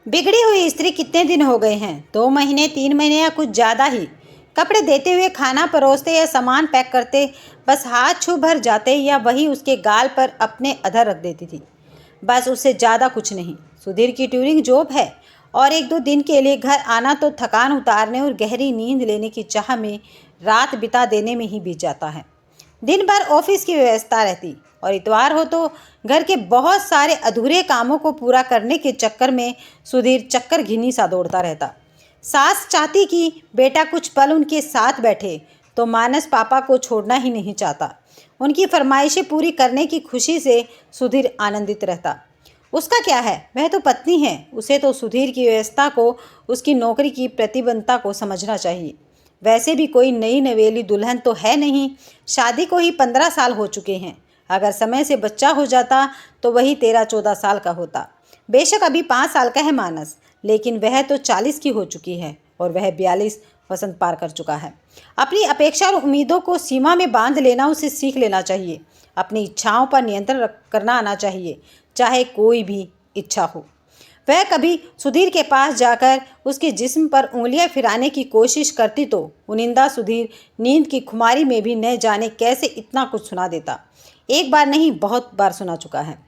बिगड़ी हुई स्त्री कितने दिन हो गए हैं? 2 महीने, 3 महीने या कुछ ज़्यादा ही। कपड़े देते हुए, खाना परोसते या सामान पैक करते बस हाथ छू भर जाते या वही उसके गाल पर अपने अधर रख देती थी। बस उससे ज़्यादा कुछ नहीं। सुधीर की ट्यूरिंग जॉब है और 1-2 दिन के लिए घर आना तो थकान उतारने और गहरी नींद लेने की चाह में रात बिता देने में ही बीत जाता है। दिन भर ऑफिस की व्यवस्था रहती और इतवार हो तो घर के बहुत सारे अधूरे कामों को पूरा करने के चक्कर में सुधीर चक्कर घिनी सा दौड़ता रहता। सास चाहती कि बेटा कुछ पल उनके साथ बैठे तो मानस पापा को छोड़ना ही नहीं चाहता। उनकी फरमाइशें पूरी करने की खुशी से सुधीर आनंदित रहता। उसका क्या है, वह तो पत्नी है। उसे तो सुधीर की व्यवस्था को, उसकी नौकरी की प्रतिबद्धता को समझना चाहिए। वैसे भी कोई नई नवेली दुल्हन तो है नहीं। शादी को ही 15 साल हो चुके हैं। अगर समय से बच्चा हो जाता तो वही 13-14 साल का होता। बेशक अभी 5 साल का है मानस, लेकिन वह तो 40 की हो चुकी है और वह 42 वसंत पार कर चुका है। अपनी अपेक्षा और उम्मीदों को सीमा में बांध लेना उसे सीख लेना चाहिए। अपनी इच्छाओं पर नियंत्रण करना आना चाहिए, चाहे कोई भी इच्छा हो। वह कभी सुधीर के पास जाकर उसके जिस्म पर उंगलियां फिराने की कोशिश करती तो उनिंदा सुधीर नींद की खुमारी में भी न जाने कैसे इतना कुछ सुना देता। एक बार नहीं, बहुत बार सुना चुका है।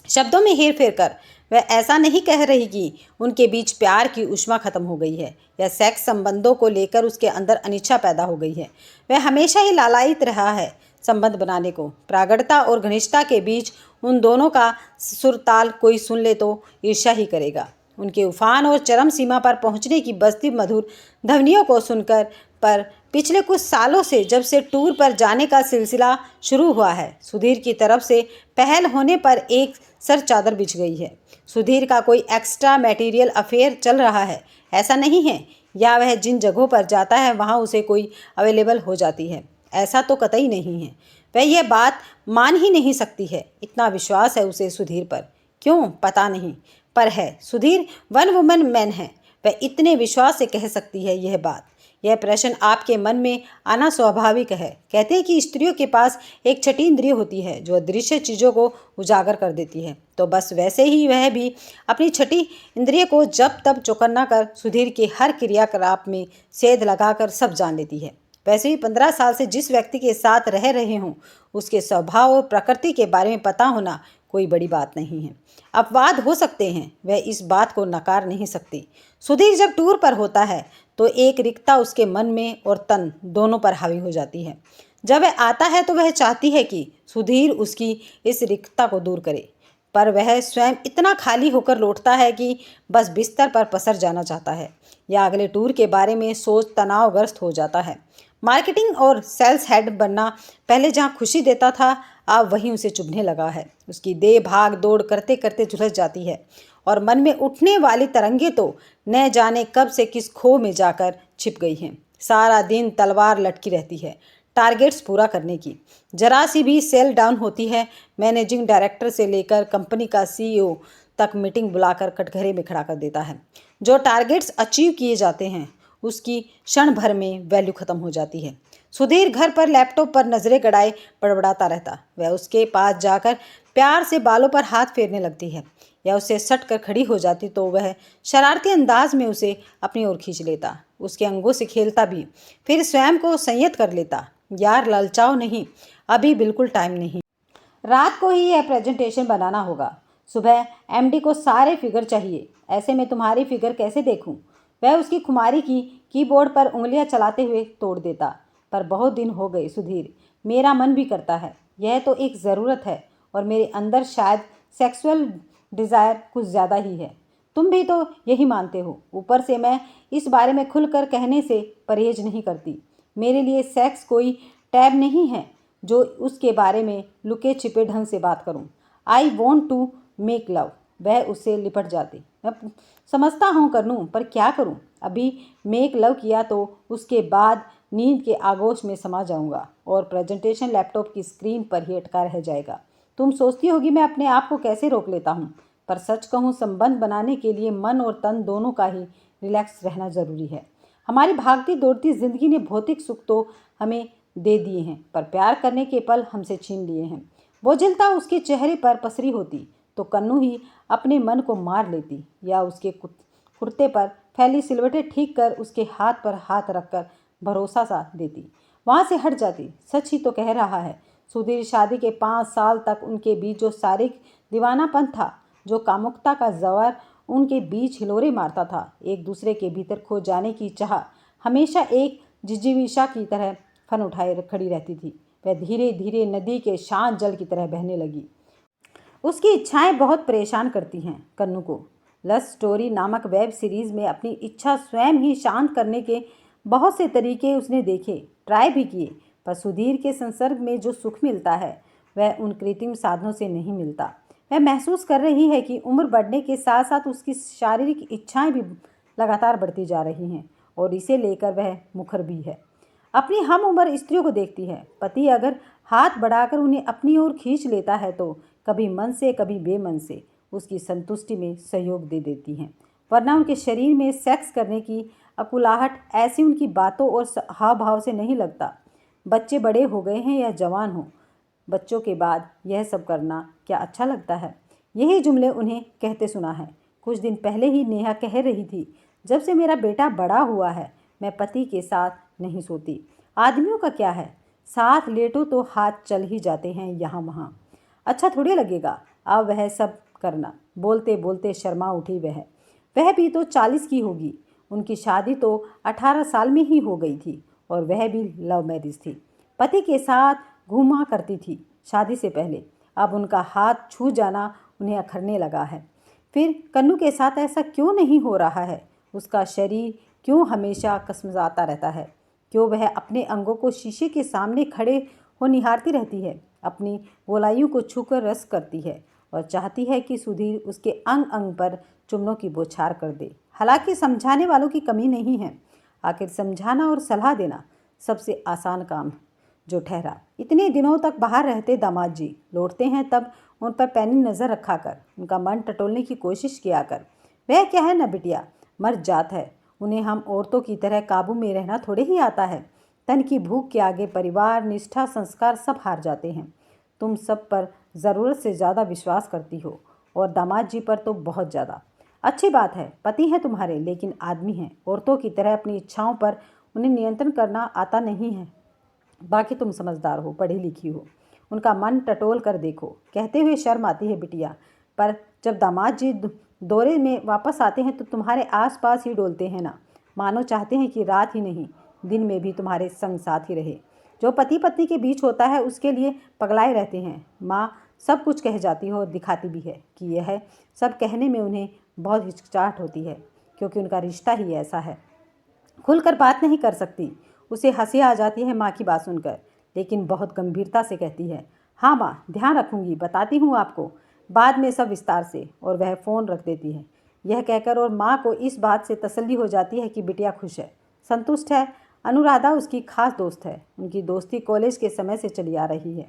शब्दों में हेर फेर कर वह ऐसा नहीं कह रही कि उनके बीच प्यार की ऊष्मा खत्म हो गई है या सेक्स संबंधों को लेकर उसके अंदर अनिच्छा पैदा हो गई है। वह हमेशा ही लालायित रहा है संबंध बनाने को। प्रागड़ता और घनिष्ठता के बीच उन दोनों का सुरताल कोई सुन ले तो ईर्ष्या ही करेगा। उनके उफान और चरम सीमा पर पहुंचने की बजती मधुर ध्वनियों को सुनकर पर पिछले कुछ सालों से जब से टूर पर जाने का सिलसिला शुरू हुआ है, सुधीर की तरफ से पहल होने पर एक सर चादर बिछ गई है। सुधीर का कोई एक्स्ट्रा मैटीरियल अफेयर चल रहा है ऐसा नहीं है, या वह जिन जगहों पर जाता है वहाँ उसे कोई अवेलेबल हो जाती है, ऐसा तो कतई नहीं है। वह यह बात मान ही नहीं सकती है। इतना विश्वास है उसे सुधीर पर, क्यों पता नहीं, पर है। सुधीर वन वुमन मैन है। वह इतने विश्वास से कह सकती है यह बात। यह प्रश्न आपके मन में आना स्वाभाविक है। कहते हैं कि स्त्रियों के पास एक छठी इंद्रिय होती है जो अदृश्य चीज़ों को उजागर कर देती है। तो बस वैसे ही वह भी अपनी छठी इंद्रिय को जब तब चौकन्ना कर सुधीर के हर क्रियाकलाप में सेध लगाकर सब जान लेती है। वैसे भी 15 साल से जिस व्यक्ति के साथ रह रहे हों उसके स्वभाव और प्रकृति के बारे में पता होना कोई बड़ी बात नहीं है। अपवाद हो सकते हैं, वह इस बात को नकार नहीं सकती। सुधीर जब टूर पर होता है तो एक रिक्तता उसके मन में और तन दोनों पर हावी हो जाती है। जब वह आता है तो वह चाहती है कि सुधीर उसकी इस रिक्तता को दूर करे, पर वह स्वयं इतना खाली होकर लौटता है कि बस बिस्तर पर पसर जाना चाहता है या अगले टूर के बारे में सोच तनावग्रस्त हो जाता है। मार्केटिंग और सेल्स हेड बनना पहले जहाँ खुशी देता था, अब वहीं उसे चुभने लगा है। उसकी देह भाग दौड़ करते करते झुलस जाती है और मन में उठने वाली तरंगे तो न जाने कब से किस खो में जाकर छिप गई हैं। सारा दिन तलवार लटकी रहती है टारगेट्स पूरा करने की। जरा सी भी सेल डाउन होती है, मैनेजिंग डायरेक्टर से लेकर कंपनी का सीईओ तक मीटिंग बुलाकर कटघरे में खड़ा कर देता है। जो टारगेट्स अचीव किए जाते हैं उसकी क्षण भर में वैल्यू खत्म हो जाती है। सुधीर घर पर लैपटॉप पर नजरें गड़ाए बड़बड़ाता रहता। वह उसके पास जाकर प्यार से बालों पर हाथ फेरने लगती है या उससे सट कर खड़ी हो जाती तो वह शरारती अंदाज में उसे अपनी ओर खींच लेता, उसके अंगों से खेलता भी, फिर स्वयं को संयत कर लेता। यार ललचाओ नहीं, अभी बिल्कुल टाइम नहीं। रात को ही यह प्रेजेंटेशन बनाना होगा। सुबह एमडी को सारे फिगर चाहिए। ऐसे में तुम्हारी फिगर कैसे देखूं? वह उसकी खुमारी की कीबोर्ड पर उंगलियां चलाते हुए तोड़ देता। पर बहुत दिन हो गए सुधीर, मेरा मन भी करता है। यह तो एक ज़रूरत है और मेरे अंदर शायद सेक्सुअल डिज़ायर कुछ ज़्यादा ही है। तुम भी तो यही मानते हो। ऊपर से मैं इस बारे में खुलकर कहने से परहेज नहीं करती। मेरे लिए सेक्स कोई टैब नहीं है जो उसके बारे में लुके छिपे ढंग से बात करूं। I want to make love. वह उससे लिपट जाती। मैं समझता हूँ कर लूँ, पर क्या करूँ? अभी मेक लव किया तो उसके बाद नींद के आगोश में समा जाऊंगा और प्रेजेंटेशन लैपटॉप की स्क्रीन पर ही अटका रह जाएगा। तुम सोचती होगी मैं अपने आप को कैसे रोक लेता हूँ, पर सच कहूँ संबंध बनाने के लिए मन और तन दोनों का ही रिलैक्स रहना ज़रूरी है। हमारी भागती दौड़ती जिंदगी ने भौतिक सुख तो हमें दे दिए हैं, पर प्यार करने के पल हमसे छीन लिए हैं। बोझिलता उसके चेहरे पर पसरी होती तो कन्नू ही अपने मन को मार लेती या उसके कुर्ते पर फैली सिलवटें ठीक कर उसके हाथ पर हाथ रखकर भरोसा सा देती, वहाँ से हट जाती। सच ही तो कह रहा है सुधीर। शादी के 5 साल तक उनके बीच जो शारीरिक दीवानापन था, जो कामुकता का जवार उनके बीच हिलोरे मारता था, एक दूसरे के भीतर खो जाने की चाह हमेशा एक जिजीविषा की तरह फन उठाए खड़ी रहती थी। वह धीरे धीरे नदी के शांत जल की तरह बहने लगी। उसकी इच्छाएं बहुत परेशान करती हैं कन्नू को। लव स्टोरी नामक वेब सीरीज़ में अपनी इच्छा स्वयं ही शांत करने के बहुत से तरीके उसने देखे, ट्राई भी किए, पर सुधीर के संसर्ग में जो सुख मिलता है वह उन कृत्रिम साधनों से नहीं मिलता। वह महसूस कर रही है कि उम्र बढ़ने के साथ साथ उसकी शारीरिक इच्छाएं भी लगातार बढ़ती जा रही हैं और इसे लेकर वह मुखर भी है। अपनी हम उम्र स्त्रियों को देखती है, पति अगर हाथ बढ़ाकर उन्हें अपनी ओर खींच लेता है तो कभी मन से कभी बेमन से उसकी संतुष्टि में सहयोग दे देती हैं, वरना उनके शरीर में सेक्स करने की अकुलाहट ऐसी उनकी बातों और हाव भाव से नहीं लगता। बच्चे बड़े हो गए हैं या जवान हो, बच्चों के बाद यह सब करना क्या अच्छा लगता है? यही जुमले उन्हें कहते सुना है। कुछ दिन पहले ही नेहा कह रही थी, जब से मेरा बेटा बड़ा हुआ है मैं पति के साथ नहीं सोती। आदमियों का क्या है, साथ लेटो तो हाथ चल ही जाते हैं यहाँ वहाँ। अच्छा थोड़ी लगेगा अब वह सब करना। बोलते बोलते शर्मा उठी वह भी तो 40 की होगी। उनकी शादी तो 18 साल में ही हो गई थी और वह भी लव मैरिज थी। पति के साथ घूमा करती थी शादी से पहले। अब उनका हाथ छू जाना उन्हें अखरने लगा है। फिर कन्नू के साथ ऐसा क्यों नहीं हो रहा है? उसका शरीर क्यों हमेशा कसमसाता रहता है? क्यों वह अपने अंगों को शीशे के सामने खड़े हो निहारती रहती है, अपनी गोलाइयों को छूकर रस करती है और चाहती है कि सुधीर उसके अंग अंग पर चुम्बनों की बौछार कर दे। हालांकि समझाने वालों की कमी नहीं है। आखिर समझाना और सलाह देना सबसे आसान काम जो ठहरा। इतने दिनों तक बाहर रहते दामाद जी लौटते हैं तब उन पर पैनी नज़र रखा कर, उनका मन टटोलने की कोशिश किया कर। वह क्या है ना बिटिया, मर्द जात है, उन्हें हम औरतों की तरह काबू में रहना थोड़े ही आता है। तन की भूख के आगे परिवार, निष्ठा, संस्कार सब हार जाते हैं। तुम सब पर ज़रूरत से ज़्यादा विश्वास करती हो और दामाद जी पर तो बहुत ज़्यादा। अच्छी बात है, पति हैं तुम्हारे लेकिन आदमी हैं। औरतों की तरह अपनी इच्छाओं पर उन्हें नियंत्रण करना आता नहीं है। बाकी तुम समझदार हो, पढ़ी लिखी हो, उनका मन टटोल कर देखो। कहते हुए शर्म आती है बिटिया, पर जब दामाद जी दौरे में वापस आते हैं तो तुम्हारे आसपास ही डोलते हैं ना, मानो चाहते हैं कि रात ही नहीं दिन में भी तुम्हारे संग साथ ही रहे। जो पति पत्नी के बीच होता है उसके लिए पगलाए रहते हैं। माँ सब कुछ कह जाती हो और दिखाती भी है कि यह सब कहने में उन्हें बहुत हिचकिचाहट होती है, क्योंकि उनका रिश्ता ही ऐसा है। खुलकर बात नहीं कर सकती। उसे हंसी आ जाती है माँ की बात सुनकर, लेकिन बहुत गंभीरता से कहती है, हाँ माँ ध्यान रखूँगी, बताती हूँ आपको बाद में सब विस्तार से। और वह फ़ोन रख देती है। यह कहकर और माँ को इस बात से तसल्ली हो जाती है कि बिटिया खुश है, संतुष्ट है। अनुराधा उसकी खास दोस्त है। उनकी दोस्ती कॉलेज के समय से चली आ रही है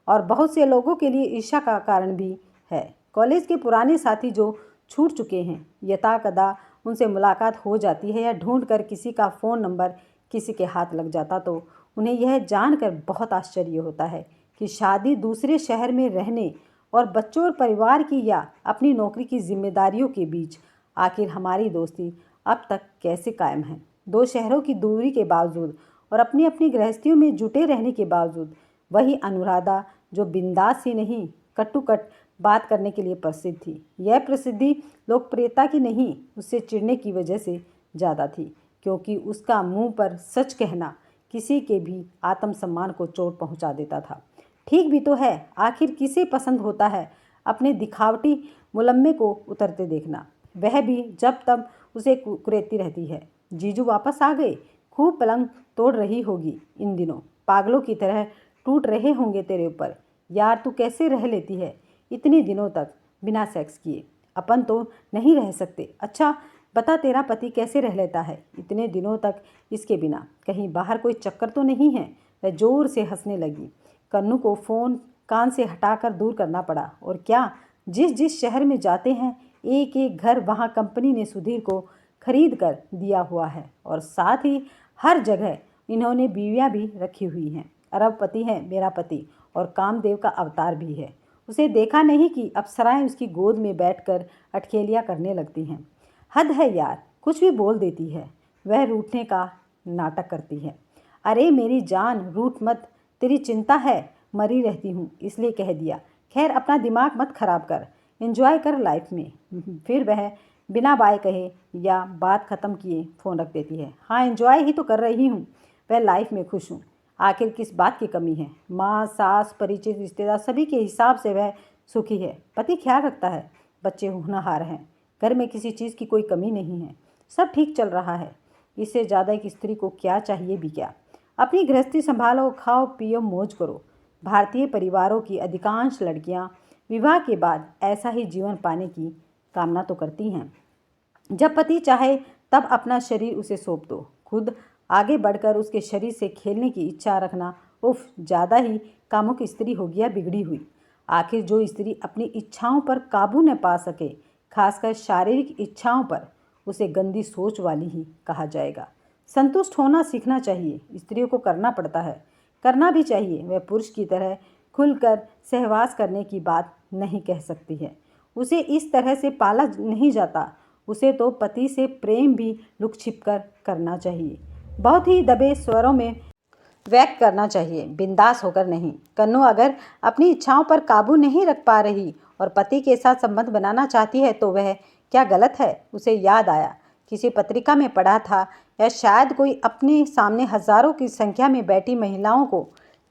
और बहुत से लोगों के लिए ईर्ष्या का कारण भी है। कॉलेज के पुराने साथी जो छूट चुके हैं, यथा कदा उनसे मुलाकात हो जाती है या ढूंढ कर किसी का फ़ोन नंबर किसी के हाथ लग जाता तो उन्हें यह जानकर बहुत आश्चर्य होता है कि शादी दूसरे शहर में रहने और बच्चों और परिवार की या अपनी नौकरी की जिम्मेदारियों के बीच आखिर हमारी दोस्ती अब तक कैसे कायम है। 2 शहरों की दूरी के बावजूद और अपनी अपनी गृहस्थियों में जुटे रहने के बावजूद वही अनुराधा जो बिंदास ही नहीं कट्टुकट बात करने के लिए प्रसिद्ध थी, यह प्रसिद्धि लोकप्रियता की नहीं उससे चिढ़ने की वजह से ज़्यादा थी, क्योंकि उसका मुंह पर सच कहना किसी के भी आत्मसम्मान को चोट पहुंचा देता था। ठीक भी तो है, आखिर किसे पसंद होता है अपने दिखावटी मुलम्मे को उतरते देखना, वह भी जब तब उसे कुरेदती रहती है। जीजू वापस आ गए, खूब पलंग तोड़ रही होगी इन दिनों, पागलों की तरह टूट रहे होंगे तेरे ऊपर। यार तू कैसे रह लेती है इतने दिनों तक बिना सेक्स किए? अपन तो नहीं रह सकते। अच्छा बता तेरा पति कैसे रह लेता है इतने दिनों तक इसके बिना? कहीं बाहर कोई चक्कर तो नहीं है? वह जोर से हंसने लगी। कन्नू को फ़ोन कान से हटाकर दूर करना पड़ा। और क्या, जिस जिस शहर में जाते हैं एक एक घर वहाँ कंपनी ने सुधीर को खरीद कर दिया हुआ है और साथ ही हर जगह इन्होंने बीवियाँ भी रखी हुई हैं। अरबपति है मेरा पति और कामदेव का अवतार भी है। उसे देखा नहीं कि अप्सराएं उसकी गोद में बैठकर अटखेलियाँ करने लगती हैं। हद है यार, कुछ भी बोल देती है। वह रूठने का नाटक करती है। अरे मेरी जान, रूठ मत, तेरी चिंता है, मरी रहती हूँ इसलिए कह दिया। खैर अपना दिमाग मत खराब कर, एंजॉय कर लाइफ में। फिर वह बिना बाय कहे या बात ख़त्म किए फ़ोन रख देती है। हाँ, एंजॉय ही तो कर रही हूँ, वह लाइफ में खुश हूँ। आखिर किस बात की कमी है? माँ, सास, परिचित, रिश्तेदार सभी के हिसाब से वह सुखी है। पति ख्याल रखता है, बच्चे होनहार हैं, घर में किसी चीज़ की कोई कमी नहीं है, सब ठीक चल रहा है। इससे ज़्यादा एक स्त्री को क्या चाहिए भी क्या? अपनी गृहस्थी संभालो, खाओ पियो, मौज करो। भारतीय परिवारों की अधिकांश लड़कियां विवाह के बाद ऐसा ही जीवन पाने की कामना तो करती हैं। जब पति चाहे तब अपना शरीर उसे सौंप दो। खुद आगे बढ़कर उसके शरीर से खेलने की इच्छा रखना, उफ, ज़्यादा ही कामुक स्त्री होगी या बिगड़ी हुई। आखिर जो स्त्री अपनी इच्छाओं पर काबू न पा सके, खासकर शारीरिक इच्छाओं पर, उसे गंदी सोच वाली ही कहा जाएगा। संतुष्ट होना सीखना चाहिए, स्त्रियों को करना पड़ता है, करना भी चाहिए। वह पुरुष की तरह खुलकर सहवास करने की बात नहीं कह सकती है। उसे इस तरह से पाला नहीं जाता। उसे तो पति से प्रेम भी लुक छिप कर करना चाहिए, बहुत ही दबे स्वरों में व्यक्त करना चाहिए, बिंदास होकर नहीं। कन्नू अगर अपनी इच्छाओं पर काबू नहीं रख पा रही और पति के साथ संबंध बनाना चाहती है तो वह क्या गलत है? उसे याद आया, किसी पत्रिका में पढ़ा था या शायद कोई अपने सामने हजारों की संख्या में बैठी महिलाओं को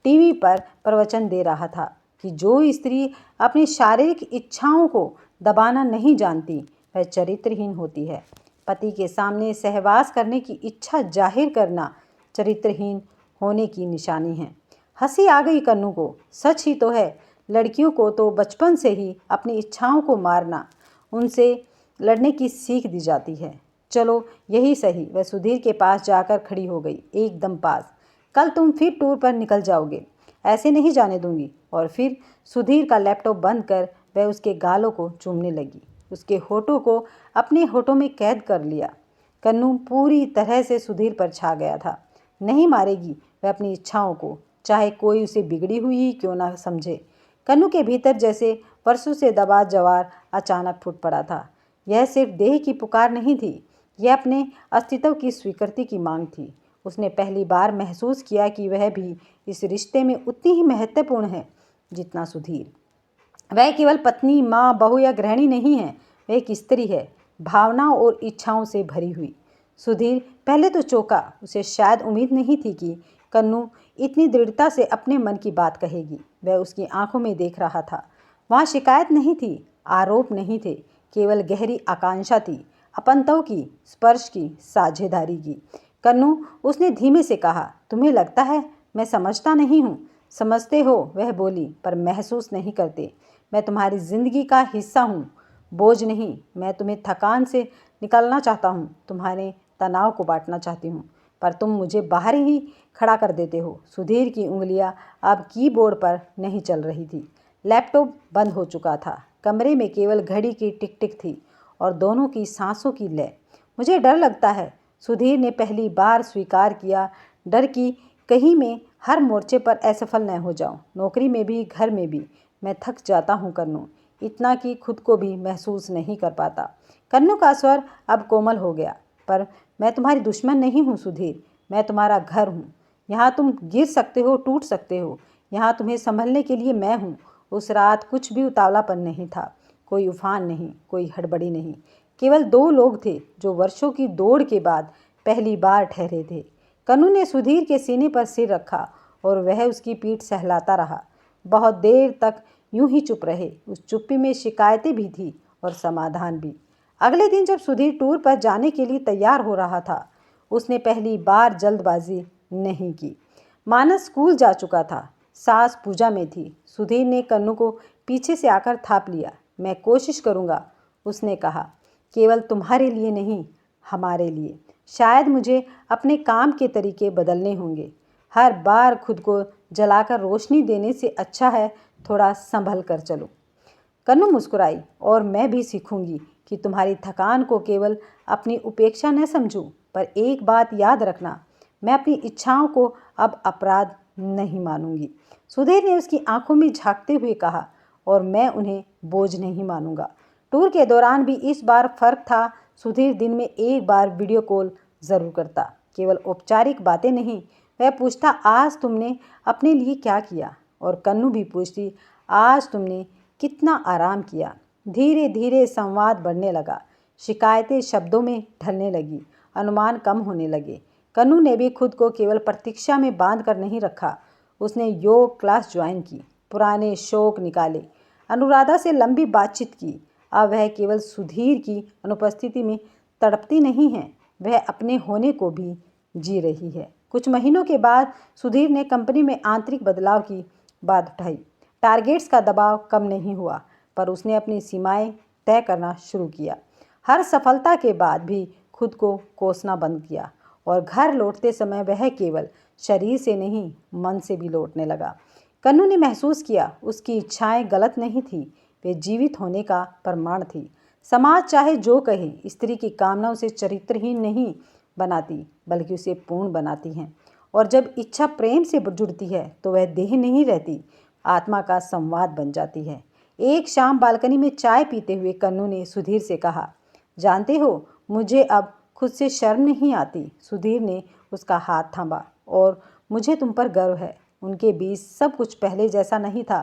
टीवी पर प्रवचन दे रहा था कि जो स्त्री अपनी शारीरिक इच्छाओं को दबाना नहीं जानती वह चरित्रहीन होती है। पति के सामने सहवास करने की इच्छा जाहिर करना चरित्रहीन होने की निशानी है। हंसी आ गई कन्नू को। सच ही तो है, लड़कियों को तो बचपन से ही अपनी इच्छाओं को मारना, उनसे लड़ने की सीख दी जाती है। चलो यही सही। वह सुधीर के पास जाकर खड़ी हो गई, एकदम पास। कल तुम फिर टूर पर निकल जाओगे, ऐसे नहीं जाने दूंगी। और फिर सुधीर का लैपटॉप बंद कर वह उसके गालों को चूमने लगी, उसके होठों को अपने होठों में कैद कर लिया। कन्नू पूरी तरह से सुधीर पर छा गया था। नहीं मारेगी वह अपनी इच्छाओं को, चाहे कोई उसे बिगड़ी हुई ही क्यों ना समझे। कन्नू के भीतर जैसे वर्षों से दबा जवार अचानक फूट पड़ा था। यह सिर्फ देह की पुकार नहीं थी, यह अपने अस्तित्व की स्वीकृति की मांग थी। उसने पहली बार महसूस किया कि वह भी इस रिश्ते में उतनी ही महत्वपूर्ण है जितना सुधीर। वह केवल पत्नी, माँ, बहू या गृहिणी नहीं है, वह एक स्त्री है, भावनाओं और इच्छाओं से भरी हुई। सुधीर पहले तो चौंका। उसे शायद उम्मीद नहीं थी कि कन्नू इतनी दृढ़ता से अपने मन की बात कहेगी। वह उसकी आंखों में देख रहा था। वहाँ शिकायत नहीं थी, आरोप नहीं थे, केवल गहरी आकांक्षा थी, अपनत्व की, स्पर्श की, साझेदारी की। कन्नू, उसने धीमे से कहा, तुम्हें लगता है मैं समझता नहीं हूँ? समझते हो, वह बोली, पर महसूस नहीं करते। मैं तुम्हारी जिंदगी का हिस्सा हूँ, बोझ नहीं। मैं तुम्हें थकान से निकालना चाहता हूँ, तुम्हारे तनाव को बांटना चाहती हूँ, पर तुम मुझे बाहर ही खड़ा कर देते हो। सुधीर की उंगलियां अब कीबोर्ड पर नहीं चल रही थी। लैपटॉप बंद हो चुका था। कमरे में केवल घड़ी की टिक टिक थी और दोनों की सांसों की लय। मुझे डर लगता है, सुधीर ने पहली बार स्वीकार किया। डर की कहीं मैं हर मोर्चे पर असफल न हो जाऊं, नौकरी में भी, घर में भी। मैं थक जाता हूं कन्नू, इतना कि खुद को भी महसूस नहीं कर पाता। कन्नू का स्वर अब कोमल हो गया, पर मैं तुम्हारी दुश्मन नहीं हूँ सुधीर, मैं तुम्हारा घर हूँ। यहाँ तुम गिर सकते हो, टूट सकते हो, यहाँ तुम्हें संभलने के लिए मैं हूँ। उस रात कुछ भी उतावलापन नहीं था, कोई उफान नहीं, कोई हड़बड़ी नहीं। केवल दो लोग थे जो वर्षों की दौड़ के बाद पहली बार ठहरे थे। कन्नू ने सुधीर के सीने पर सिर रखा और वह उसकी पीठ सहलाता रहा। बहुत देर तक यूं ही चुप रहे। उस चुप्पी में शिकायतें भी थी और समाधान भी। अगले दिन जब सुधीर टूर पर जाने के लिए तैयार हो रहा था, उसने पहली बार जल्दबाजी नहीं की। मानस स्कूल जा चुका था, सास पूजा में थी। सुधीर ने कन्नू को पीछे से आकर थाप लिया। मैं कोशिश करूँगा, उसने कहा, केवल तुम्हारे लिए नहीं, हमारे लिए। शायद मुझे अपने काम के तरीके बदलने होंगे। हर बार खुद को जलाकर रोशनी देने से अच्छा है थोड़ा संभल कर चलो। कन्नू मुस्कुराई, और मैं भी सीखूंगी कि तुम्हारी थकान को केवल अपनी उपेक्षा न समझूं, पर एक बात याद रखना, मैं अपनी इच्छाओं को अब अपराध नहीं मानूंगी। सुधीर ने उसकी आंखों में झांकते हुए कहा, और मैं उन्हें बोझ नहीं मानूंगा। टूर के दौरान भी इस बार फर्क था। सुधीर दिन में एक बार वीडियो कॉल ज़रूर करता, केवल औपचारिक बातें नहीं। वह पूछता, आज तुमने अपने लिए क्या किया? और कन्नू भी पूछती, आज तुमने कितना आराम किया? धीरे धीरे संवाद बढ़ने लगा। शिकायतें शब्दों में ढलने लगी, अनुमान कम होने लगे। कन्नू ने भी खुद को केवल प्रतीक्षा में बांध कर नहीं रखा। उसने योग क्लास ज्वाइन की, पुराने शौक निकाले, अनुराधा से लंबी बातचीत की। अब वह केवल सुधीर की अनुपस्थिति में तड़पती नहीं है, वह अपने होने को भी जी रही है। कुछ महीनों के बाद सुधीर ने कंपनी में आंतरिक बदलाव की बात उठाई। टारगेट्स का दबाव कम नहीं हुआ, पर उसने अपनी सीमाएं तय करना शुरू किया। हर सफलता के बाद भी खुद को कोसना बंद किया और घर लौटते समय वह केवल शरीर से नहीं, मन से भी लौटने लगा। कन्नू ने महसूस किया उसकी इच्छाएं गलत नहीं थी, वे जीवित होने का प्रमाण थी। समाज चाहे जो कहे, स्त्री की कामना उसे चरित्रहीन नहीं बनाती, बल्कि उसे पूर्ण बनाती हैं। और जब इच्छा प्रेम से जुड़ती है तो वह देह नहीं रहती, आत्मा का संवाद बन जाती है। एक शाम बालकनी में चाय पीते हुए कन्नू ने सुधीर से कहा, जानते हो, मुझे अब खुद से शर्म नहीं आती। सुधीर ने उसका हाथ थामा, और मुझे तुम पर गर्व है। उनके बीच सब कुछ पहले जैसा नहीं था,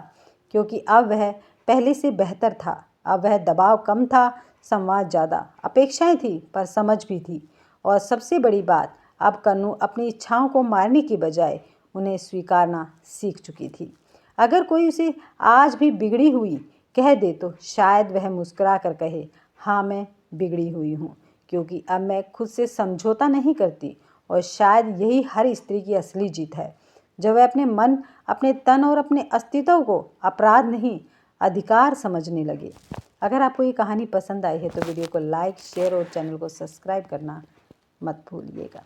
क्योंकि अब वह पहले से बेहतर था। अब वह दबाव कम था, संवाद ज़्यादा, अपेक्षाएं थी पर समझ भी थी। और सबसे बड़ी बात, अब कन्नू अपनी इच्छाओं को मारने की बजाय उन्हें स्वीकारना सीख चुकी थी। अगर कोई उसे आज भी बिगड़ी हुई कह दे तो शायद वह मुस्कुरा कर कहे, हाँ मैं बिगड़ी हुई हूँ, क्योंकि अब मैं खुद से समझौता नहीं करती। और शायद यही हर स्त्री की असली जीत है, जब वह अपने मन, अपने तन और अपने अस्तित्व को अपराध नहीं, अधिकार समझने लगे। अगर आपको ये कहानी पसंद आई है तो वीडियो को लाइक, शेयर और चैनल को सब्सक्राइब करना मत भूलिएगा।